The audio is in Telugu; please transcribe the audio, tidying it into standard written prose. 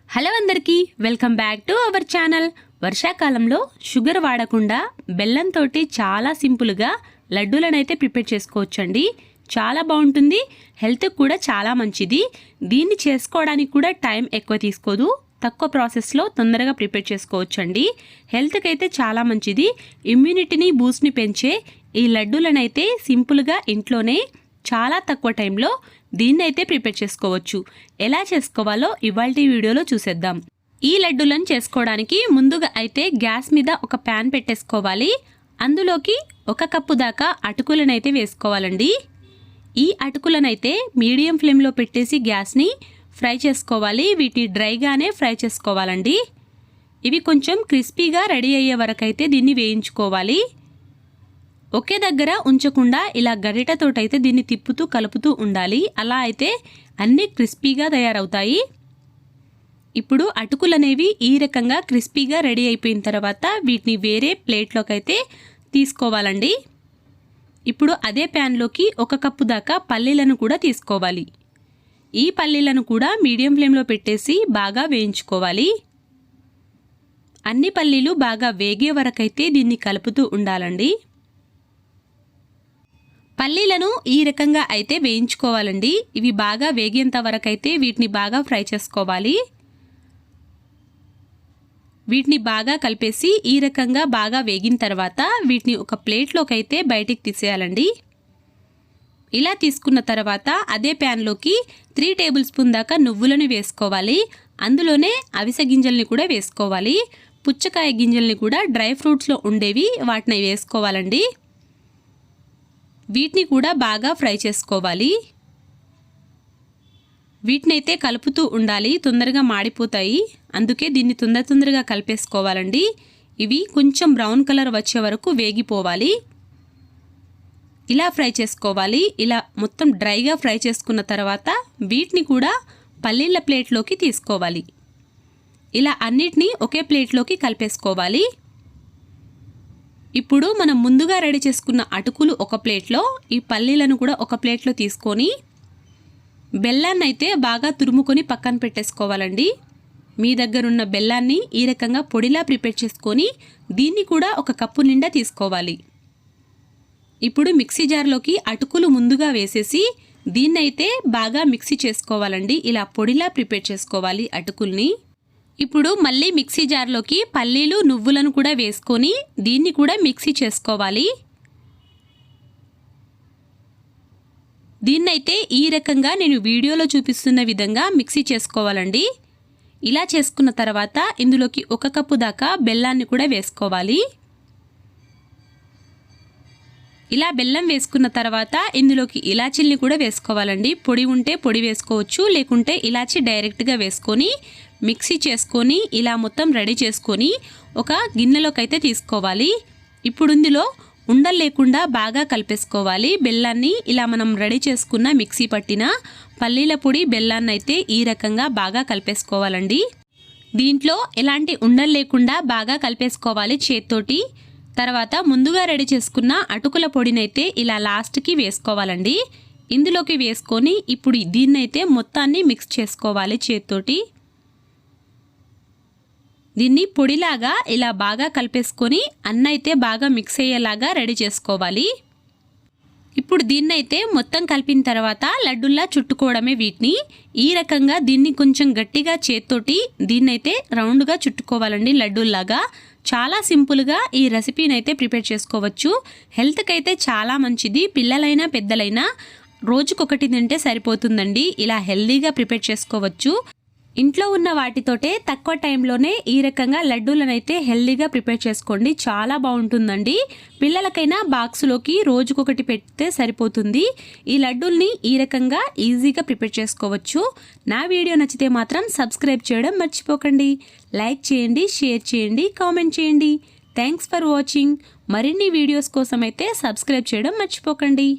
హలో అందరికీ welcome back to our channel. వర్షాకాలంలో షుగర్ వాడకుండా బెల్లంతోటి చాలా సింపుల్గా లడ్డూలనైతే ప్రిపేర్ చేసుకోవచ్చండి. చాలా బాగుంటుంది, హెల్త్కి కూడా చాలా మంచిది. దీన్ని చేసుకోవడానికి కూడా టైం ఎక్కువ తీసుకోదు, తక్కువ ప్రాసెస్లో తొందరగా ప్రిపేర్ చేసుకోవచ్చండి. హెల్త్కి అయితే చాలా మంచిది. ఇమ్యూనిటీని బూస్ట్ని పెంచే ఈ లడ్డూలనైతే సింపుల్గా ఇంట్లోనే చాలా తక్కువ టైంలో దీన్నైతే ప్రిపేర్ చేసుకోవచ్చు. ఎలా చేసుకోవాలో ఇవాల్టి వీడియోలో చూసేద్దాం. ఈ లడ్డూలను చేసుకోవడానికి ముందుగా అయితే గ్యాస్ మీద ఒక ప్యాన్ పెట్టేసుకోవాలి. అందులోకి 1 కప్పు దాకా అటుకులనైతే వేసుకోవాలండి. ఈ అటుకులనైతే మీడియం ఫ్లేమ్లో పెట్టేసి గ్యాస్ని ఫ్రై చేసుకోవాలి. వీటిని డ్రైగానే ఫ్రై చేసుకోవాలండి. ఇవి కొంచెం క్రిస్పీగా రెడీ అయ్యే వరకు అయితే దీన్ని వేయించుకోవాలి. ఒకే దగ్గర ఉంచకుండా ఇలా గరిటతోటైతే దీన్ని తిప్పుతూ కలుపుతూ ఉండాలి. అలా అయితే అన్నీ క్రిస్పీగా తయారవుతాయి. ఇప్పుడు అటుకులు అనేవి ఈ రకంగా క్రిస్పీగా రెడీ అయిపోయిన తర్వాత వీటిని వేరే ప్లేట్లోకి అయితే తీసుకోవాలండి. ఇప్పుడు అదే ప్యాన్లోకి 1 కప్పు దాకా పల్లీలను కూడా తీసుకోవాలి. ఈ పల్లీలను కూడా మీడియం ఫ్లేమ్లో పెట్టేసి బాగా వేయించుకోవాలి. అన్ని పల్లీలు బాగా వేగే వరకైతే దీన్ని కలుపుతూ ఉండాలండి. పల్లీలను ఈ రకంగా అయితే వేయించుకోవాలండి. ఇవి బాగా వేగేంత వరకు అయితే వీటిని బాగా ఫ్రై చేసుకోవాలి. వీటిని బాగా కలిపేసి ఈ రకంగా బాగా వేగిన తర్వాత వీటిని ఒక ప్లేట్లోకి అయితే బయటికి తీసేయాలండి. ఇలా తీసుకున్న తర్వాత అదే ప్యాన్లోకి 3 టేబుల్ స్పూన్ దాకా నువ్వులను వేసుకోవాలి. అందులోనే అవిసె గింజల్ని కూడా వేసుకోవాలి. పుచ్చకాయ గింజల్ని కూడా డ్రై ఫ్రూట్స్లో ఉండేవి వాటిని వేసుకోవాలండి. వీటిని కూడా బాగా ఫ్రై చేసుకోవాలి. వీటినైతే కలుపుతూ ఉండాలి, తొందరగా మాడిపోతాయి. అందుకే దీన్ని తొందరగా కలిపేసుకోవాలండి. ఇవి కొంచెం బ్రౌన్ కలర్ వచ్చే వరకు వేగిపోవాలి. ఇలా ఫ్రై చేసుకోవాలి. ఇలా మొత్తం డ్రైగా ఫ్రై చేసుకున్న తర్వాత వీటిని కూడా పల్లీల ప్లేట్లోకి తీసుకోవాలి. ఇలా అన్నిటినీ ఒకే ప్లేట్లోకి కలిపేసుకోవాలి. ఇప్పుడు మనం ముందుగా రెడీ చేసుకున్న అటుకులు ఒక ప్లేట్లో, ఈ పల్లీలను కూడా ఒక ప్లేట్లో తీసుకొని బెల్లాన్ని అయితే బాగా తురుముకొని పక్కన పెట్టేసుకోవాలండి. మీ దగ్గర ఉన్న బెల్లాన్ని ఈ రకంగా పొడిలా ప్రిపేర్ చేసుకొని దీన్ని కూడా 1 కప్పు నిండా తీసుకోవాలి. ఇప్పుడు మిక్సీ జార్లోకి అటుకులు ముందుగా వేసేసి దీన్నైతే బాగా మిక్సీ చేసుకోవాలండి. ఇలా పొడిలా ప్రిపేర్ చేసుకోవాలి అటుకుల్ని. ఇప్పుడు మళ్ళీ మిక్సీ జార్లోకి పల్లీలు నువ్వులను కూడా వేసుకొని దీన్ని కూడా మిక్సీ చేసుకోవాలి. దీన్నైతే ఈ రకంగా నేను వీడియోలో చూపిస్తున్న విధంగా మిక్సీ చేసుకోవాలండి. ఇలా చేసుకున్న తర్వాత ఇందులోకి 1 కప్పు దాకా బెల్లాన్ని కూడా వేసుకోవాలి. ఇలా బెల్లం వేసుకున్న తర్వాత ఇందులోకి ఇలాచీల్ని కూడా వేసుకోవాలండి. పొడి ఉంటే పొడి వేసుకోవచ్చు, లేకుంటే ఇలాచీ డైరెక్ట్గా వేసుకొని మిక్సీ చేసుకొని ఇలా మొత్తం రెడీ చేసుకొని ఒక గిన్నెలోకి అయితే తీసుకోవాలి. ఇప్పుడు ఇందులో ఉండలు లేకుండా బాగా కలిపేసుకోవాలి. బెల్లాన్ని ఇలా మనం రెడీ చేసుకున్న మిక్సీ పట్టిన పల్లీల పొడి బెల్లాన్ని అయితే ఈ రకంగా బాగా కలిపేసుకోవాలండి. దీంట్లో ఎలాంటి ఉండలు లేకుండా బాగా కలిపేసుకోవాలి చేత్తోటి. తర్వాత ముందుగా రెడీ చేసుకున్న అటుకుల పొడినైతే ఇలా లాస్ట్కి వేసుకోవాలండి. ఇందులోకి వేసుకొని ఇప్పుడు దీన్నైతే మొత్తాన్ని మిక్స్ చేసుకోవాలి చేత్తోటి. దీన్ని పొడిలాగా ఇలా బాగా కలిపేసుకొని అన్నైతే బాగా మిక్స్ అయ్యేలాగా రెడీ చేసుకోవాలి. ఇప్పుడు దీన్నైతే మొత్తం కలిపిన తర్వాత లడ్డుల్లా చుట్టుకోవడమే వీటిని. ఈ రకంగా దీన్ని కొంచెం గట్టిగా చేత్తోటి దీన్నైతే రౌండ్గా చుట్టుకోవాలండి లడ్డూల్లాగా. చాలా సింపుల్గా ఈ రెసిపీని అయితే ప్రిపేర్ చేసుకోవచ్చు. హెల్త్కి అయితే చాలా మంచిది. పిల్లలైనా పెద్దలైనా రోజుకొకటి తింటే సరిపోతుందండి. ఇలా హెల్తీగా ప్రిపేర్ చేసుకోవచ్చు. ఇంట్లో ఉన్న వాటితోటే తక్కువ టైంలోనే ఈ రకంగా లడ్డూలనైతే హెల్తీగా ప్రిపేర్ చేసుకోండి. చాలా బాగుంటుందండి. పిల్లలకైనా బాక్స్లోకి రోజుకొకటి పెడితే సరిపోతుంది. ఈ లడ్డూల్ని ఈ రకంగా ఈజీగా ప్రిపేర్ చేసుకోవచ్చు. నా వీడియో నచ్చితే మాత్రం సబ్స్క్రైబ్ చేయడం మర్చిపోకండి. లైక్ చేయండి, షేర్ చేయండి, కామెంట్ చేయండి. Thanks for watching. మరిన్ని వీడియోస్ కోసం అయితే సబ్స్క్రైబ్ చేయడం మర్చిపోకండి.